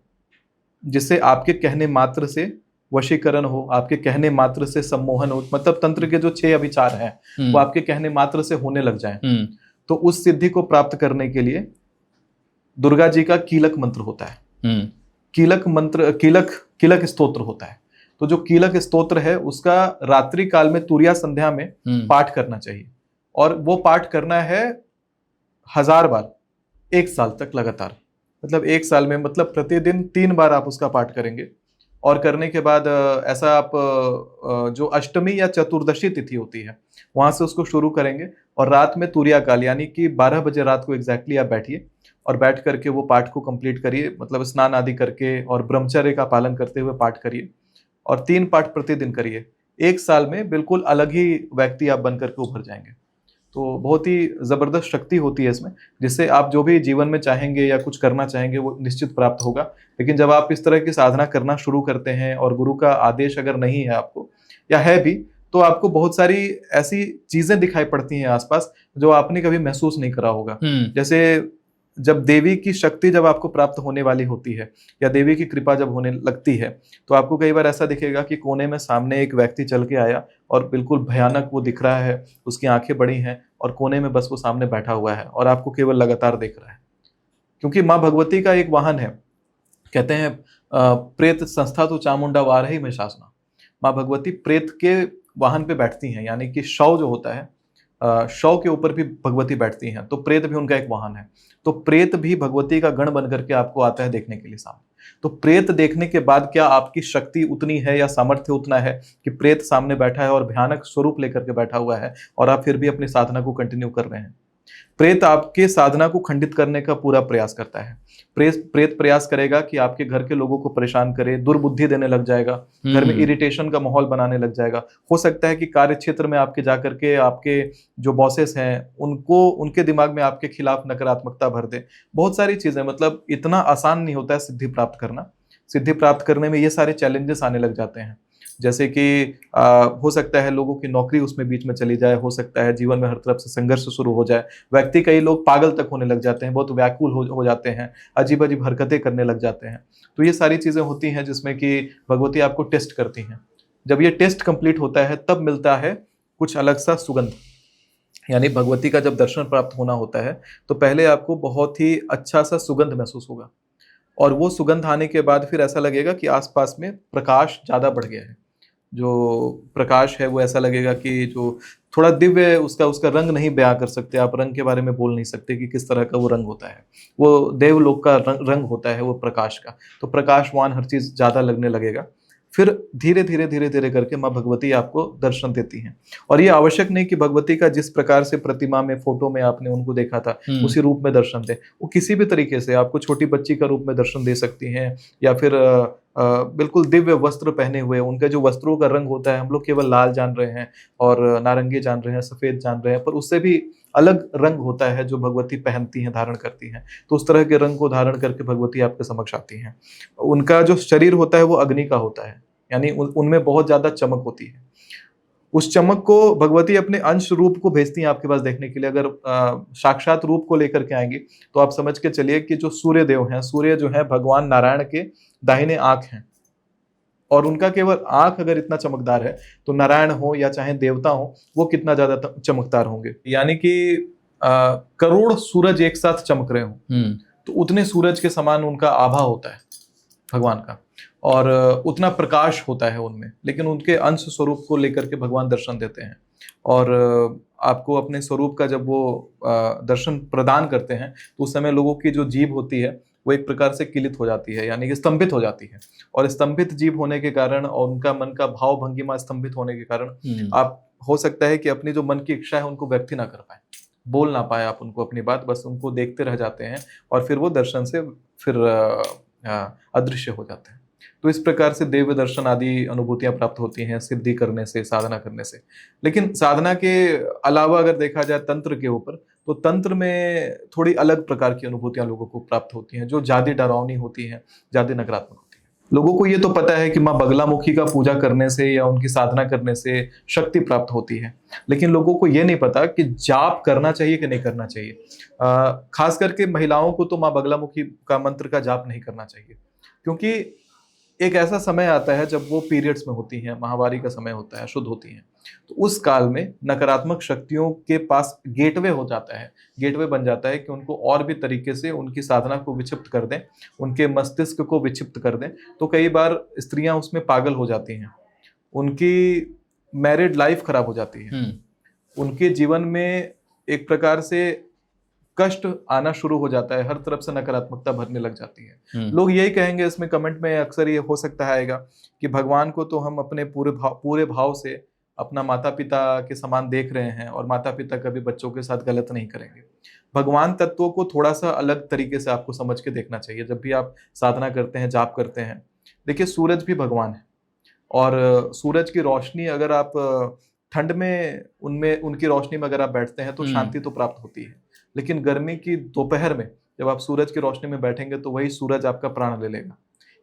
जिससे आपके कहने मात्र से वशीकरण हो, आपके कहने मात्र से सम्मोहन हो, मतलब तंत्र के जो 6 अभिचार हैं वो आपके कहने मात्र से होने लग जाएं, तो उस सिद्धि को प्राप्त करने के लिए दुर्गा जी का कीलक मंत्र होता है। कीलक मंत्र, कीलक स्तोत्र होता है। तो जो कीलक स्तोत्र है उसका रात्रि काल में तुरिया संध्या में पाठ करना चाहिए, और वो पाठ करना है 1000 बार 1 साल तक लगातार। मतलब 1 साल में, मतलब प्रतिदिन 3 बार आप उसका पाठ करेंगे। और करने के बाद ऐसा आप जो अष्टमी या चतुर्दशी तिथि होती है वहां से उसको शुरू करेंगे, और रात में तुरिया काल यानी कि 12 बजे रात को एग्जैक्टली आप बैठिए और बैठ करके वो पाठ को कंप्लीट करिए। मतलब स्नान आदि करके और ब्रह्मचर्य का पालन करते हुए पाठ करिए, और 3 पाठ प्रतिदिन करिए। 1 साल में बिल्कुल अलग ही व्यक्ति आप बन करके उभर जाएंगे। तो बहुत ही जबरदस्त शक्ति होती है इसमें, जिससे आप जो भी जीवन में चाहेंगे या कुछ करना चाहेंगे वो निश्चित प्राप्त होगा। लेकिन जब आप इस तरह की साधना करना शुरू करते हैं और गुरु का आदेश अगर नहीं है आपको, या है भी, तो आपको बहुत सारी ऐसी चीजें दिखाई पड़ती हैं आसपास जो आपने कभी महसूस नहीं करा होगा। जैसे जब देवी की शक्ति जब आपको प्राप्त होने वाली होती है या देवी की कृपा जब होने लगती है, तो आपको कई बार ऐसा दिखेगा कि कोने में सामने एक व्यक्ति चल के आया और बिल्कुल भयानक वो दिख रहा है, उसकी आंखें बड़ी हैं और कोने में बस वो सामने बैठा हुआ है और आपको केवल लगातार देख रहा है। क्योंकि माँ भगवती का एक वाहन है, कहते हैं प्रेत संस्था तो चामुंडा वार ही में शासना। माँ भगवती प्रेत के वाहन पे बैठती हैं, यानी कि शव जो होता है शव के ऊपर भी भगवती बैठती हैं, तो प्रेत भी उनका एक वाहन है। तो प्रेत भी भगवती का गण बन करके आपको आता है देखने के लिए सामने। तो प्रेत देखने के बाद क्या आपकी शक्ति उतनी है या सामर्थ्य उतना है कि प्रेत सामने बैठा है और भयानक स्वरूप लेकर के बैठा हुआ है और आप फिर भी अपनी साधना को कंटिन्यू कर रहे हैं? प्रेत आपके साधना को खंडित करने का पूरा प्रयास करता है। प्रेत प्रयास करेगा कि आपके घर के लोगों को परेशान करे, दुर्बुद्धि देने लग जाएगा, घर में इरिटेशन का माहौल बनाने लग जाएगा। हो सकता है कि कार्य क्षेत्र में आपके जाकर के आपके जो बॉसेस हैं उनको उनके दिमाग में आपके खिलाफ नकारात्मकता भर दे। बहुत सारी चीजें, मतलब इतना आसान नहीं होता है सिद्धि प्राप्त करना। सिद्धि प्राप्त करने में ये सारे चैलेंजेस आने लग जाते हैं। जैसे कि हो सकता है लोगों की नौकरी उसमें बीच में चली जाए, हो सकता है जीवन में हर तरफ से संघर्ष शुरू हो जाए, व्यक्ति कई लोग पागल तक होने लग जाते हैं, बहुत व्याकुल हो जाते हैं, अजीब अजीब हरकतें करने लग जाते हैं। तो ये सारी चीजें होती हैं जिसमें कि भगवती आपको टेस्ट करती हैं। जब ये टेस्ट कंप्लीट होता है तब मिलता है कुछ अलग सा सुगंध। यानी भगवती का जब दर्शन प्राप्त होना होता है तो पहले आपको बहुत ही अच्छा सा सुगंध महसूस होगा, और वो सुगंध आने के बाद फिर ऐसा लगेगा कि आसपास में प्रकाश ज़्यादा बढ़ गया है। जो प्रकाश है वो ऐसा लगेगा कि जो थोड़ा दिव्य, उसका रंग नहीं बयां कर सकते आप, रंग के बारे में बोल नहीं सकते कि किस तरह का वो रंग होता है। वो देवलोक का रंग होता है वो प्रकाश का। तो प्रकाशवान हर चीज़ ज़्यादा लगने लगेगा। फिर धीरे धीरे करके माँ भगवती आपको दर्शन देती हैं। और ये आवश्यक नहीं कि भगवती का जिस प्रकार से प्रतिमा में, फोटो में आपने उनको देखा था उसी रूप में दर्शन दे। वो किसी भी तरीके से आपको छोटी बच्ची का रूप में दर्शन दे सकती हैं, या फिर बिल्कुल दिव्य वस्त्र पहने हुए। उनके जो वस्त्रों का रंग होता है हम लोग केवल लाल जान रहे हैं और नारंगी जान रहे हैं, सफेद जान रहे हैं, पर उससे भी अलग रंग होता है जो भगवती पहनती हैं, धारण करती हैं। तो उस तरह के रंग को धारण करके भगवती आपके समक्ष आती हैं। उनका जो शरीर होता है वो अग्नि का होता है, यानी उनमें बहुत ज्यादा चमक होती है। उस चमक को भगवती अपने अंश रूप को भेजती हैं आपके पास देखने के लिए। अगर साक्षात रूप को लेकर के आएंगे तो आप समझ के चलिए कि जो सूर्य देव हैं, सूर्य जो है भगवान नारायण के दाहिने आंख हैं, और उनका केवल आंख अगर इतना चमकदार है तो नारायण हो या चाहे देवता हो वो कितना ज्यादा चमकदार होंगे। यानी कि करोड़ सूरज एक साथ चमक रहे हों तो उतने सूरज के समान उनका आभा होता है भगवान का, और उतना प्रकाश होता है उनमें। लेकिन उनके अंश स्वरूप को लेकर के भगवान दर्शन देते हैं, और आपको अपने स्वरूप का जब वो दर्शन प्रदान करते हैं तो उस समय लोगों की जो जीभ होती है वो एक प्रकार से किलित हो जाती है, यानी कि स्तंभित हो जाती है। और स्तंभित जीभ होने के कारण और उनका मन का भाव भंगिमा स्तंभित होने के कारण आप, हो सकता है कि अपनी जो मन की इच्छा है उनको व्यक्त ना कर पाए, बोल ना पाए आप उनको अपनी बात, बस उनको देखते रह जाते हैं और फिर वो दर्शन से फिर अदृश्य हो जाते हैं। तो इस प्रकार से देव दर्शन आदि अनुभूतियां प्राप्त होती हैं सिद्धि करने से, साधना करने से। लेकिन साधना के अलावा अगर देखा जाए तंत्र के ऊपर, तो तंत्र में थोड़ी अलग प्रकार की अनुभूतियां लोगों को प्राप्त होती हैं जो ज्यादा डरावनी होती हैं, ज्यादा नकारात्मक होती हैं। लोगों को ये तो पता है कि माँ बगलामुखी का पूजा करने से या उनकी साधना करने से शक्ति प्राप्त होती है, लेकिन लोगों को ये नहीं पता कि जाप करना चाहिए कि नहीं करना चाहिए। खास करके महिलाओं को तो माँ बगलामुखी का मंत्र का जाप नहीं करना चाहिए, क्योंकि एक ऐसा समय आता है जब वो पीरियड्स में होती हैं, माहवारी का समय होता है, शुद्ध होती हैं, तो उस काल में नकारात्मक शक्तियों के पास गेटवे हो जाता है, गेटवे बन जाता है कि उनको और भी तरीके से उनकी साधना को विक्षिप्त कर दें, उनके मस्तिष्क को विक्षिप्त कर दें। तो कई बार स्त्रियां उसमें पागल हो जाती हैं, उनकी मैरिड लाइफ खराब हो जाती है, उनके जीवन में एक प्रकार से कष्ट आना शुरू हो जाता है, हर तरफ से नकारात्मकता भरने लग जाती है। लोग यही कहेंगे इसमें कमेंट में, अक्सर ये हो सकता है आएगा कि भगवान को तो हम अपने पूरे भाव से अपना माता पिता के समान देख रहे हैं और माता पिता कभी बच्चों के साथ गलत नहीं करेंगे। भगवान तत्वों को थोड़ा सा अलग तरीके से आपको समझ के देखना चाहिए जब भी आप साधना करते हैं, जाप करते हैं। देखिए, सूरज भी भगवान है, और सूरज की रोशनी अगर आप ठंड में उनकी रोशनी में अगर आप बैठते हैं तो शांति तो प्राप्त होती है, लेकिन गर्मी की दोपहर में जब आप सूरज की रोशनी में बैठेंगे तो वही सूरज आपका प्राण ले लेगा।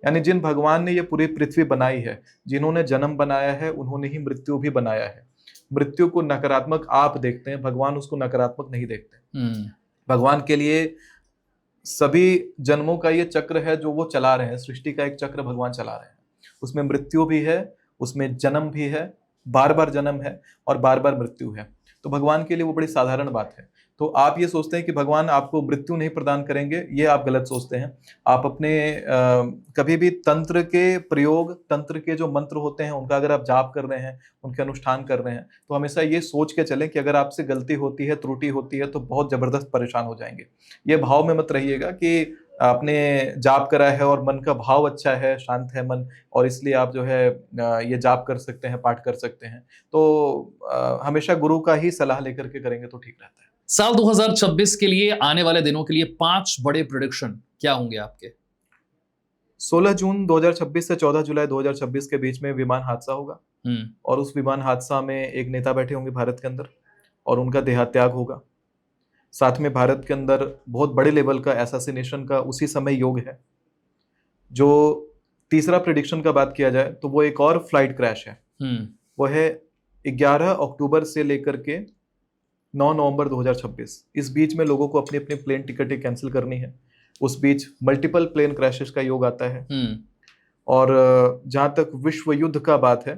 यानी जिन भगवान ने ये पूरी पृथ्वी बनाई है, जिन्होंने जन्म बनाया है, उन्होंने ही मृत्यु भी बनाया है। मृत्यु को नकारात्मक आप देखते हैं, भगवान उसको नकारात्मक नहीं देखते। भगवान के लिए सभी जन्मों का ये चक्र है जो वो चला रहे हैं, सृष्टि का एक चक्र भगवान चला रहे हैं। उसमें मृत्यु भी है, उसमें जन्म भी है, बार बार जन्म है और बार बार मृत्यु है। तो भगवान के लिए वो बड़ी साधारण बात है। तो आप ये सोचते हैं कि भगवान आपको मृत्यु नहीं प्रदान करेंगे, ये आप गलत सोचते हैं। आप अपने कभी भी तंत्र के प्रयोग, तंत्र के जो मंत्र होते हैं उनका अगर आप जाप कर रहे हैं, उनके अनुष्ठान कर रहे हैं, तो हमेशा ये सोच के चलें कि अगर आपसे गलती होती है, त्रुटि होती है, तो बहुत जबरदस्त परेशान हो जाएंगे। ये भाव में मत रहिएगा कि आपने जाप करा है और मन का भाव अच्छा है, शांत है मन, और इसलिए आप जो है ये जाप कर सकते हैं, पाठ कर सकते हैं। तो हमेशा गुरु का ही सलाह लेकर के करेंगे तो ठीक रहता है। साल 2026 के लिए, आने वाले दिनों के लिए 5 बड़े प्रेडिक्शन क्या होंगे आपके? 16 जून 2026 से 14 जुलाई 2026 के बीच में विमान हादसा होगा, और उस विमान हादसा में एक नेता बैठे होंगे भारत के अंदर, और उनका देहात्याग होगा। साथ में भारत के अंदर बहुत बड़े लेवल का असैसिनेशन का उसी समय योग है। जो तीसरा प्रेडिक्शन का बात किया जाए तो वो एक और फ्लाइट क्रैश है। वो है 11 अक्टूबर से लेकर के 9 नवंबर 2026। इस बीच में लोगों को अपनी अपनी प्लेन टिकटें कैंसिल करनी है। उस बीच मल्टीपल प्लेन क्रैशेस का योग आता है। और जहां तक विश्व युद्ध का बात है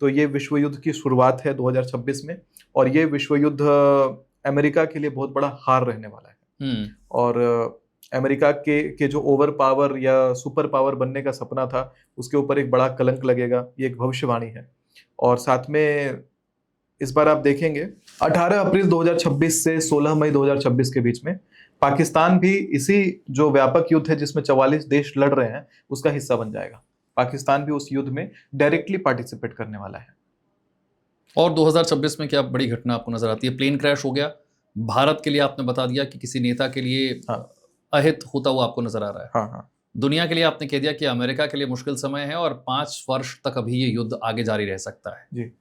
तो ये विश्व युद्ध की शुरुआत है 2026 में, और ये विश्व युद्ध अमेरिका के लिए बहुत बड़ा हार रहने वाला है। और अमेरिका के जो ओवर पावर या सुपर पावर बनने का सपना था, उसके ऊपर एक बड़ा कलंक लगेगा। ये एक भविष्यवाणी है। और साथ में इस बार आप देखेंगे 18 अप्रैल 2026 से 16 मई 2026 के बीच में पाकिस्तान भी इसी जो व्यापक युद्ध है जिसमें 44 देश लड़ रहे हैं, उसका हिस्सा बन जाएगा। पाकिस्तान भी उस युद्ध में डायरेक्टली पार्टिसिपेट करने वाला है। और 2026 में क्या बड़ी घटना आपको नजर आती है? प्लेन क्रैश हो गया भारत के लिए, आपने बता दिया कि किसी नेता के लिए अहित होता हुआ आपको नजर आ रहा है। हाँ। दुनिया के लिए आपने कह दिया कि अमेरिका के लिए मुश्किल समय है और 5 वर्ष तक अभी ये युद्ध आगे जारी रह सकता है। जी,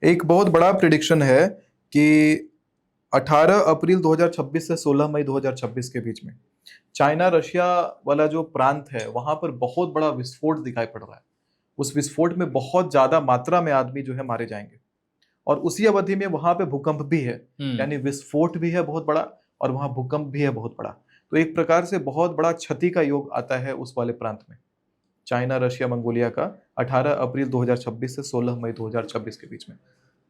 एक बहुत बड़ा प्रेडिक्शन है कि 18 अप्रैल 2026 से 16 मई 2026 के बीच में चाइना रशिया वाला जो प्रांत है वहां पर बहुत बड़ा विस्फोट दिखाई पड़ रहा है। उस विस्फोट में बहुत ज्यादा मात्रा में आदमी जो है मारे जाएंगे, और उसी अवधि में वहां पे भूकंप भी है। यानी विस्फोट भी है बहुत बड़ा और वहां भूकंप भी है बहुत बड़ा। तो एक प्रकार से बहुत बड़ा क्षति का योग आता है उस वाले प्रांत में, चाइना रशिया मंगोलिया का, 18 अप्रैल 2026 से 16 मई 2026 के बीच में।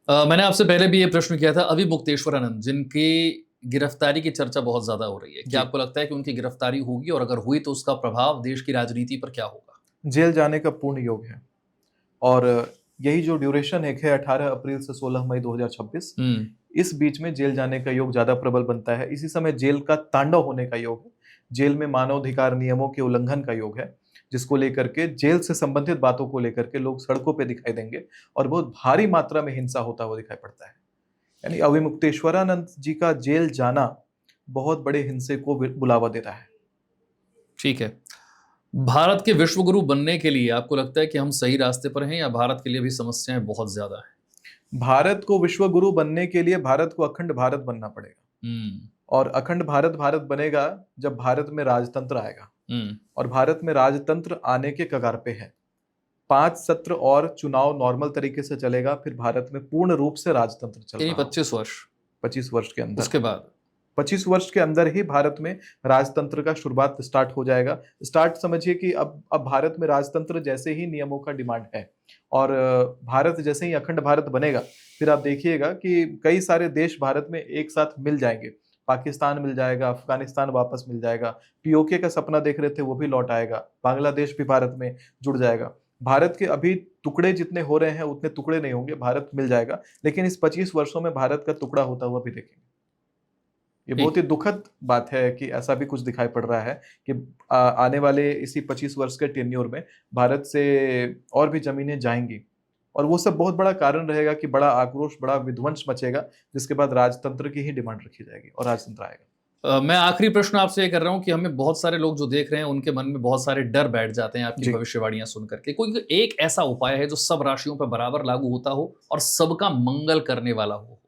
मैंने आपसे पहले भी ये प्रश्न किया था, अभी मुक्तेश्वरानंद जिनकी गिरफ्तारी की चर्चा बहुत ज्यादा हो रही है, क्या आपको लगता है कि उनकी गिरफ्तारी होगी, और अगर हुई तो उसका प्रभाव देश की राजनीति पर क्या होगा? जेल जाने का पूर्ण योग है, और यही जो ड्यूरेशन है 18 अप्रैल से 16 मई 2026, इस बीच में जेल जाने का योग ज्यादा प्रबल बनता है। इसी समय जेल का तांडव होने का योग है। जेल में मानवाधिकार नियमों के उल्लंघन का योग है, जिसको लेकर के, जेल से संबंधित बातों को लेकर के लोग सड़कों पे दिखाई देंगे और बहुत भारी मात्रा में हिंसा होता हुआ दिखाई पड़ता है। यानी अविमुक्तेश्वरानंद जी का जेल जाना बहुत बड़े हिंसे को बुलावा देता है। ठीक है, भारत के विश्वगुरु बनने के लिए आपको लगता है कि हम सही रास्ते पर हैं, या भारत के लिए भी समस्याएं बहुत ज्यादा हैं? भारत को विश्वगुरु बनने के लिए भारत को अखंड भारत बनना पड़ेगा, और अखंड भारत भारत बनेगा जब भारत में राजतंत्र आएगा। और भारत में राजतंत्र आने के कगार पे है। 5 सत्र और चुनाव नॉर्मल तरीके से चलेगा, फिर भारत में पूर्ण रूप से राजतंत्र चलेगा। 25 वर्ष के अंदर, उसके बाद 25 वर्ष के अंदर ही भारत में राजतंत्र का शुरुआत स्टार्ट हो जाएगा। स्टार्ट समझिए कि अब भारत में राजतंत्र जैसे ही नियमों का डिमांड है, और भारत जैसे ही अखंड भारत बनेगा, फिर आप देखिएगा कि कई सारे देश भारत में एक साथ मिल जाएंगे। पाकिस्तान मिल जाएगा, अफगानिस्तान वापस मिल जाएगा, पीओके का सपना देख रहे थे वो भी लौट आएगा, बांग्लादेश भी भारत में जुड़ जाएगा। भारत के अभी टुकड़े जितने हो रहे हैं उतने टुकड़े नहीं होंगे, भारत मिल जाएगा। लेकिन इस 25 वर्षों में भारत का टुकड़ा होता हुआ भी देखेंगे। ये बहुत ही दुखद बात है कि ऐसा भी कुछ दिखाई पड़ रहा है कि आने वाले इसी 25 वर्ष के टेन्योर में भारत से और भी जमीनें जाएंगी, और वो सब बहुत बड़ा कारण रहेगा कि बड़ा आक्रोश, बड़ा विध्वंस मचेगा, जिसके बाद राजतंत्र की ही डिमांड रखी जाएगी और राजतंत्र आएगा। मैं आखिरी प्रश्न आपसे ये कर रहा हूं कि हमें बहुत सारे लोग जो देख रहे हैं उनके मन में बहुत सारे डर बैठ जाते हैं आपकी भविष्यवाणियां सुनकर के। कोई एक ऐसा उपाय है जो सब राशियों पर बराबर लागू होता हो और सबका मंगल करने वाला हो?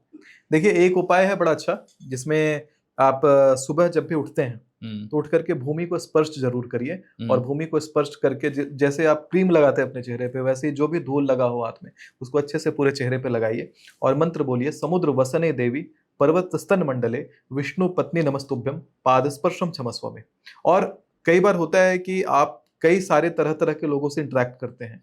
देखिए, एक उपाय है बड़ा अच्छा, जिसमें आप सुबह जब भी उठते हैं तो उठ करके भूमि को स्पर्श जरूर करिए, और भूमि को स्पर्श करके जैसे आप क्रीम लगाते हैं अपने चेहरे पे, वैसे ही जो भी धूल लगा हो हाथ में उसको अच्छे से पूरे चेहरे पे लगाइए, और मंत्र बोलिए, समुद्र वसने देवी पर्वत स्तन मंडले विष्णु पत्नी नमस्तुभ्यम पाद स्पर्शम क्षमस्व में। और कई बार होता है कि आप कई सारे तरह तरह के लोगों से इंटरेक्ट करते हैं,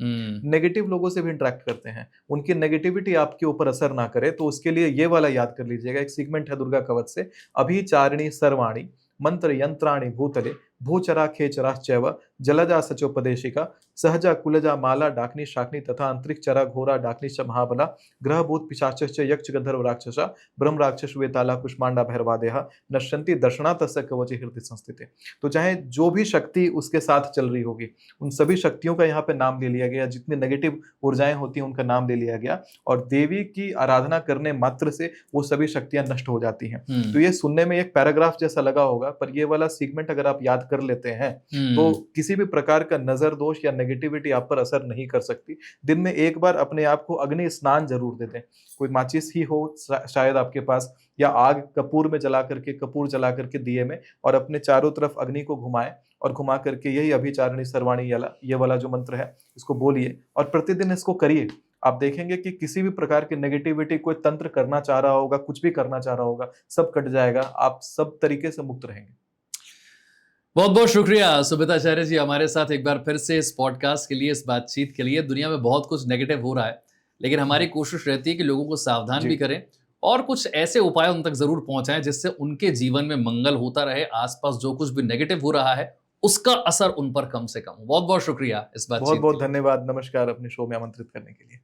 नेगेटिव लोगों से भी इंटरेक्ट करते हैं, उनकी नेगेटिविटी आपके ऊपर असर ना करे, तो उसके लिए ये वाला याद कर लीजिएगा। एक सीगमेंट है दुर्गा कवच से, अभिचारिणी सर्वाणी मंत्र यंत्राणि भूतले भूचरा खेचरा चैव जलजा सचोपदेशिका सहजा कुलजा माला डाकनी शाकनी तथा अंतरिक्ष चरा घोरा डाकनी च महाबला ग्रह भूत पिशाचश्च यक्ष गंधर्व राक्षसा ब्रह्म राक्षस वेताला कुष्मांडा भैरवादेहा नश्यंती दर्शना तस्य कवचे हृदय संस्थिते। तो चाहे जो भी शक्ति उसके साथ चल रही होगी, उन सभी शक्तियों का यहाँ पे नाम ले लिया गया, जितनी नेगेटिव ऊर्जाएं होती हैं उनका नाम ले लिया गया, और देवी की आराधना करने मात्र से वो सभी शक्तियां नष्ट हो जाती हैं। तो ये सुनने में एक पैराग्राफ जैसा लगा होगा, पर ये वाला सीगमेंट अगर आप याद कर लेते हैं तो किसी भी प्रकार का नजर दोष या नेगेटिविटी आप पर असर नहीं कर सकती। दिन में एक बार अपने आप को अग्नि स्नान जरूर दे दें, कोई माचिस ही हो शायद आपके पास, या आग कपूर में जला करके, कपूर जला करके दिए में, और अपने चारों तरफ अग्नि को घुमाएं और घुमा करके यही अभिचारिणी सर्वाणी ये वाला जो मंत्र है इसको बोलिए और प्रतिदिन इसको करिए। आप देखेंगे कि किसी भी प्रकार की नेगेटिविटी कोई तंत्र करना चाह रहा होगा, कुछ भी करना चाह रहा होगा, सब कट जाएगा, आप सब तरीके से मुक्त रहेंगे। बहुत बहुत शुक्रिया सुमिताचार्य जी, हमारे साथ एक बार फिर से इस पॉडकास्ट के लिए, इस बातचीत के लिए। दुनिया में बहुत कुछ नेगेटिव हो रहा है, लेकिन हमारी कोशिश रहती है कि लोगों को सावधान भी करें और कुछ ऐसे उपाय उन तक जरूर पहुंचाएं जिससे उनके जीवन में मंगल होता रहे, आसपास जो कुछ भी नेगेटिव हो रहा है उसका असर उन पर कम से कम हो। बहुत बहुत शुक्रिया इस बातचीत। बहुत बहुत धन्यवाद, नमस्कार अपने शो में आमंत्रित करने के लिए।